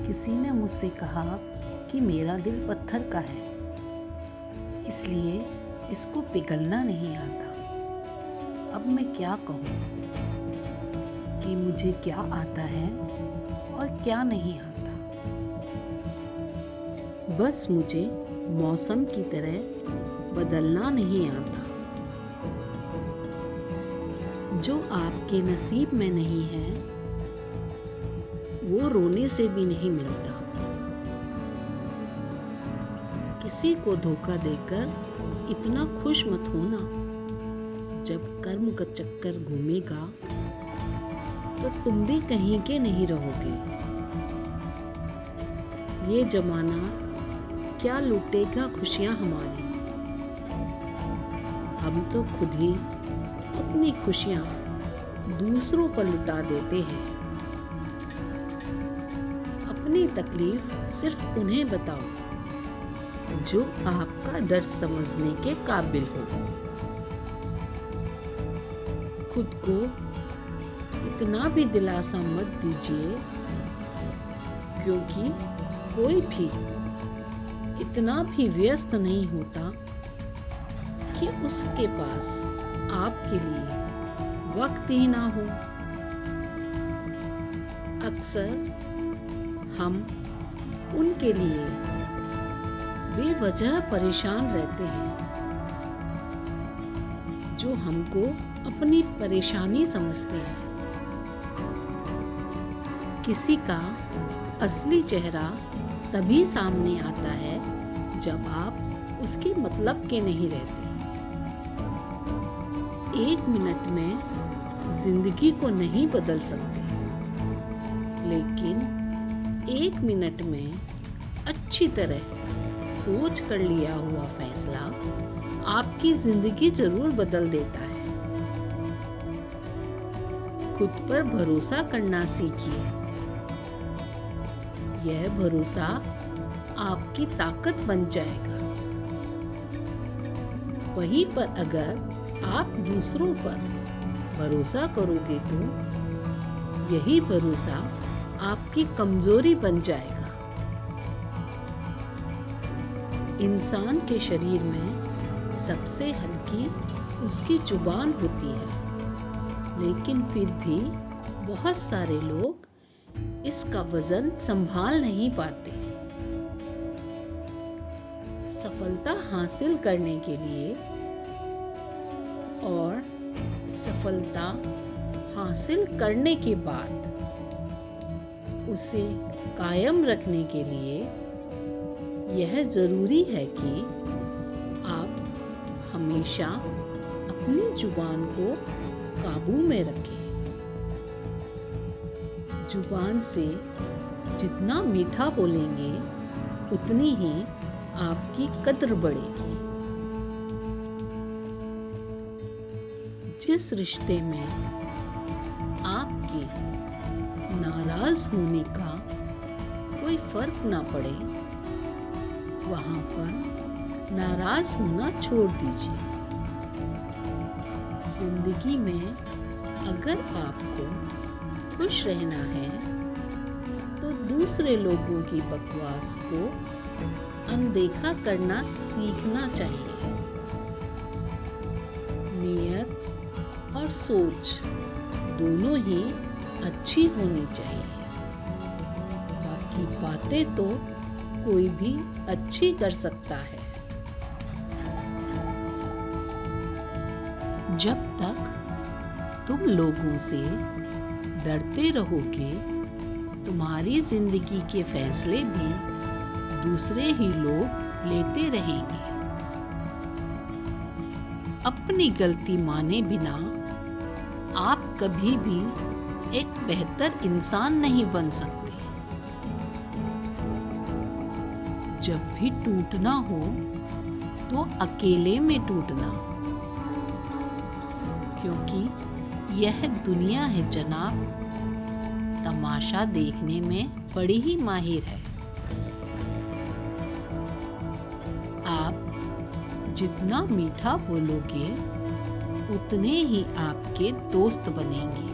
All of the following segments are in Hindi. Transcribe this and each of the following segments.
किसी ने मुझसे कहा कि मेरा दिल पत्थर का है, इसलिए इसको पिघलना नहीं आता। अब मैं क्या कहूँ कि मुझे क्या आता है और क्या नहीं आता। बस मुझे मौसम की तरह बदलना नहीं आता। जो आपके नसीब में नहीं है वो रोने से भी नहीं मिलता। किसी को धोखा देकर इतना खुश मत होना। जब कर्म का चक्कर घूमेगा तो तुम भी कहीं के नहीं रहोगे। ये जमाना क्या लूटेगा खुशियां हमारी। हम तो खुद ही अपनी खुशियां दूसरों पर लुटा देते हैं। अपनी तकलीफ सिर्फ उन्हें बताओ जो आपका दर्द समझने के काबिल हो। खुद को इतना भी दिलासा मत दीजिए, क्योंकि कोई भी इतना भी व्यस्त नहीं होता कि उसके पास आपके लिए वक्त ही ना हो। अक्सर हम उनके लिए बेवजह परेशान रहते हैं जो हमको अपनी परेशानी समझते हैं। किसी का असली चेहरा तभी सामने आता है जब आप उसके मतलब के नहीं रहते। 1 मिनट में जिंदगी को नहीं बदल सकते, लेकिन 1 मिनट में अच्छी तरह सोच कर लिया हुआ फैसला आपकी जिंदगी जरूर बदल देता है। खुद पर भरोसा करना सीखिए। यह भरोसा आपकी ताकत बन जाएगा। वहीं पर अगर आप दूसरों पर भरोसा करोगे तो यही भरोसा आपकी कमजोरी बन जाएगा। इंसान के शरीर में सबसे हल्की उसकी जुबान होती है, लेकिन फिर भी बहुत सारे लोग इसका वजन संभाल नहीं पाते। सफलता हासिल करने के लिए और सफलता हासिल करने के बाद उसे कायम रखने के लिए यह जरूरी है कि आप हमेशा अपनी जुबान को काबू में रखें। जुबान से जितना मीठा बोलेंगे उतनी ही आपकी कद्र बढ़ेगी। जिस रिश्ते में आपके नाराज होने का कोई फर्क ना पड़े, वहां पर नाराज होना छोड़ दीजिए। जिंदगी में अगर आपको खुश रहना है तो दूसरे लोगों की बकवास को अनदेखा करना सीखना चाहिए। नियत और सोच दोनों ही अच्छी होनी चाहिए। बाकी बातें तो कोई भी अच्छी कर सकता है। जब तक तुम लोगों से डरते रहोगे, तुम्हारी जिंदगी के फैसले भी दूसरे ही लोग लेते रहेंगे। अपनी गलती माने बिना आप कभी भी एक बेहतर इंसान नहीं बन सकते। जब भी टूटना हो तो अकेले में टूटना, क्योंकि यह दुनिया है जनाब, तमाशा देखने में बड़ी ही माहिर है। आप जितना मीठा बोलोगे उतने ही आपके दोस्त बनेंगे,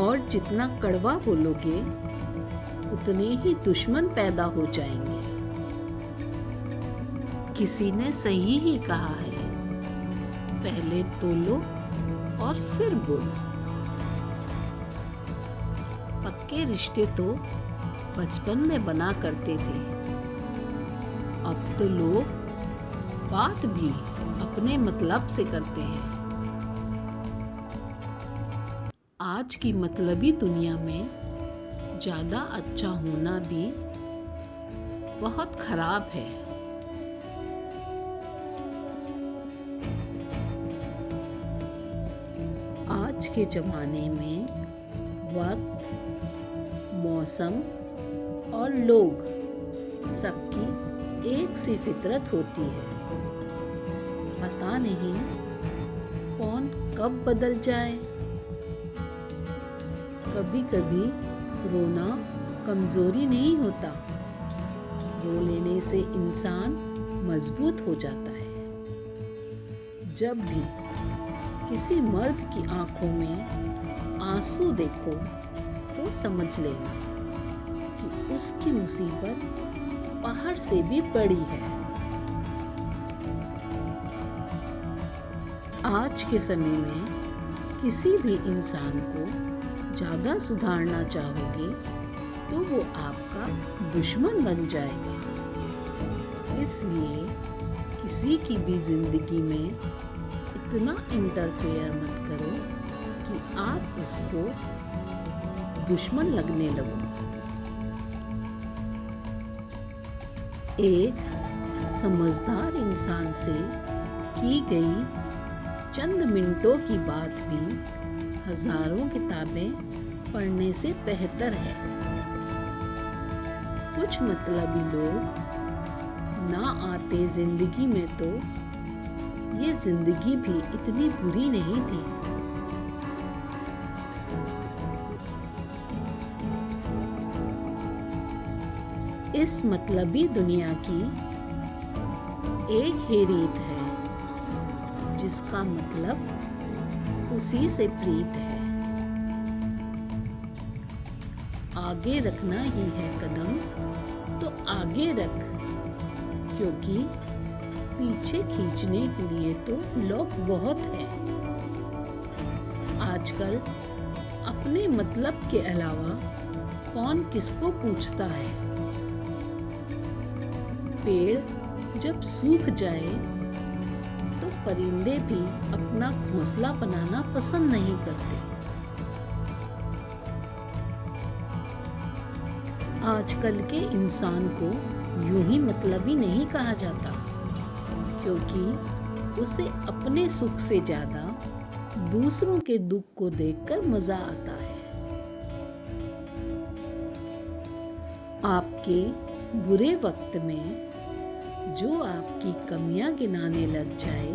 और जितना कड़वा बोलोगे उतने ही दुश्मन पैदा हो जाएंगे। किसी ने सही ही कहा है, पहले तोलो और फिर बोलो। पक्के रिश्ते तो बचपन में बना करते थे, अब तो लोग बात भी अपने मतलब से करते हैं। आज की मतलबी दुनिया में ज़्यादा अच्छा होना भी बहुत खराब है। आज के ज़माने में वक्त, मौसम और लोग सबकी एक सी फितरत होती है। पता नहीं कौन कब बदल जाए। कभी कभी रोना कमजोरी नहीं होता, रो लेने से इंसान मजबूत हो जाता है। जब भी किसी मर्द की आंखों में आंसू देखो तो समझ लेना कि उसकी मुसीबत पहाड़ से भी बड़ी है। आज के समय में किसी भी इंसान को ज़्यादा सुधारना चाहोगे तो वो आपका दुश्मन बन जाएगा। इसलिए किसी की भी जिंदगी में इतना इंटरफेयर मत करो कि आप उसको दुश्मन लगने लगो। एक समझदार इंसान से की गई चंद मिनटों की बात भी हजारों किताबें पढ़ने से बेहतर है। कुछ मतलबी लोग ना आते जिंदगी में तो ये जिंदगी भी इतनी बुरी नहीं थी। इस मतलबी दुनिया की एक ही रीत है, जिसका मतलब उसी से प्रीत है। आगे रखना ही है कदम तो आगे रख, क्योंकि पीछे खींचने के लिए तो लोग बहुत हैं। आजकल अपने मतलब के अलावा कौन किसको पूछता है। पेड़ जब सूख जाए तो परिंदे भी अपना घोंसला बनाना पसंद नहीं करते। आजकल के इंसान को यूं ही मतलबी नहीं कहा जाता, क्योंकि उसे अपने सुख से ज्यादा दूसरों के दुख को देखकर मजा आता है। आपके बुरे वक्त में जो आपकी कमियां गिनाने लग जाए,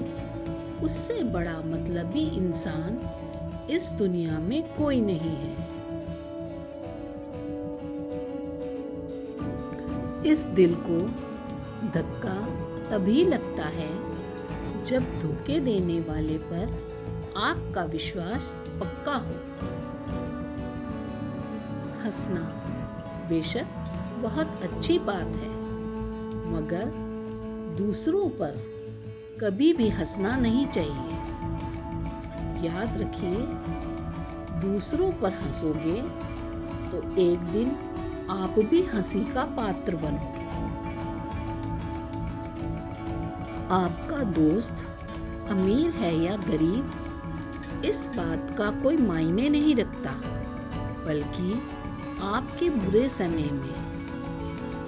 उससे बड़ा मतलबी इंसान इस दुनिया में कोई नहीं है। इस दिल को धक्का तभी लगता है जब धोखे देने वाले पर आपका विश्वास पक्का हो। हंसना बेशक बहुत अच्छी बात है, मगर दूसरों पर कभी भी हंसना नहीं चाहिए। याद रखिए, दूसरों पर हंसोगे तो एक दिन आप भी हंसी का पात्र बनोगे। आपका दोस्त अमीर है या गरीब, इस बात का कोई मायने नहीं रखता, बल्कि आपके बुरे समय में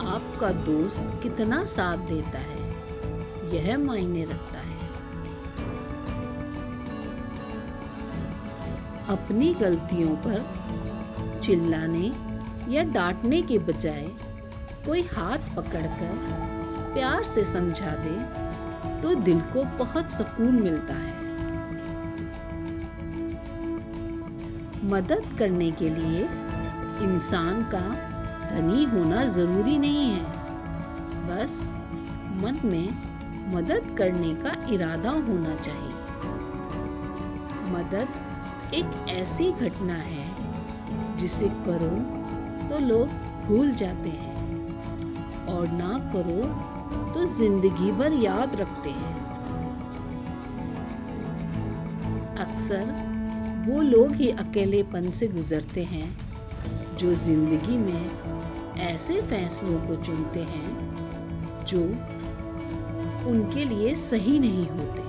आपका दोस्त कितना साथ देता है, यह मायने रखता है। अपनी गलतियों पर चिल्लाने या डांटने के बजाय कोई हाथ पकड़कर प्यार से समझा दे तो दिल को बहुत सुकून मिलता है। मदद करने के लिए इंसान का धनी होना जरूरी नहीं है, बस मन में मदद करने का इरादा होना चाहिए। मदद एक ऐसी घटना है जिसे करो तो लोग भूल जाते हैं और ना करो तो जिंदगी भर याद रखते हैं। अक्सर वो लोग ही अकेलेपन से गुजरते हैं जो जिंदगी में ऐसे फैसलों को चुनते हैं जो उनके लिए सही नहीं होते।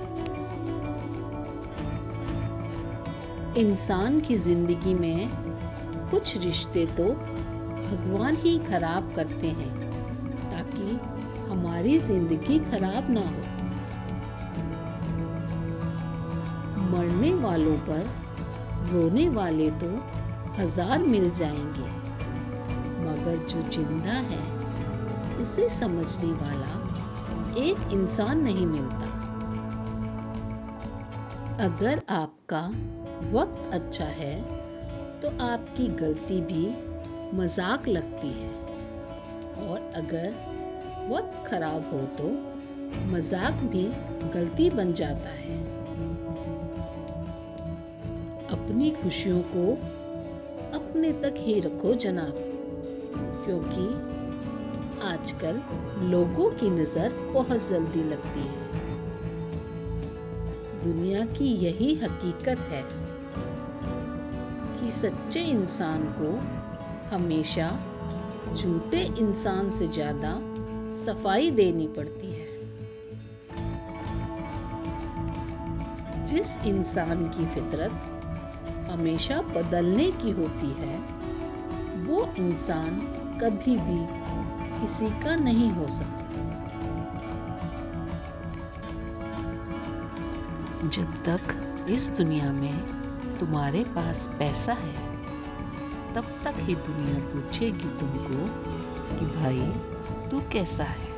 इंसान की जिंदगी में कुछ रिश्ते तो भगवान ही खराब करते हैं ताकि हमारी जिंदगी खराब ना हो। मरने वालों पर रोने वाले तो 1000 मिल जाएंगे, मगर जो जिंदा है उसे समझने वाला एक इंसान नहीं मिलता। अगर आपका वक्त अच्छा है तो आपकी गलती भी मजाक लगती है, और अगर वक्त खराब हो तो मजाक भी गलती बन जाता है। अपनी खुशियों को अपने तक ही रखो जनाब, क्योंकि आजकल लोगों की नज़र बहुत जल्दी लगती है। दुनिया की यही हकीकत है कि सच्चे इंसान को हमेशा झूठे इंसान से ज़्यादा सफाई देनी पड़ती है। जिस इंसान की फितरत हमेशा बदलने की होती है, वो इंसान कभी भी किसी का नहीं हो सकता। जब तक इस दुनिया में तुम्हारे पास पैसा है, तब तक ही दुनिया पूछेगी तुमको कि भाई तू कैसा है।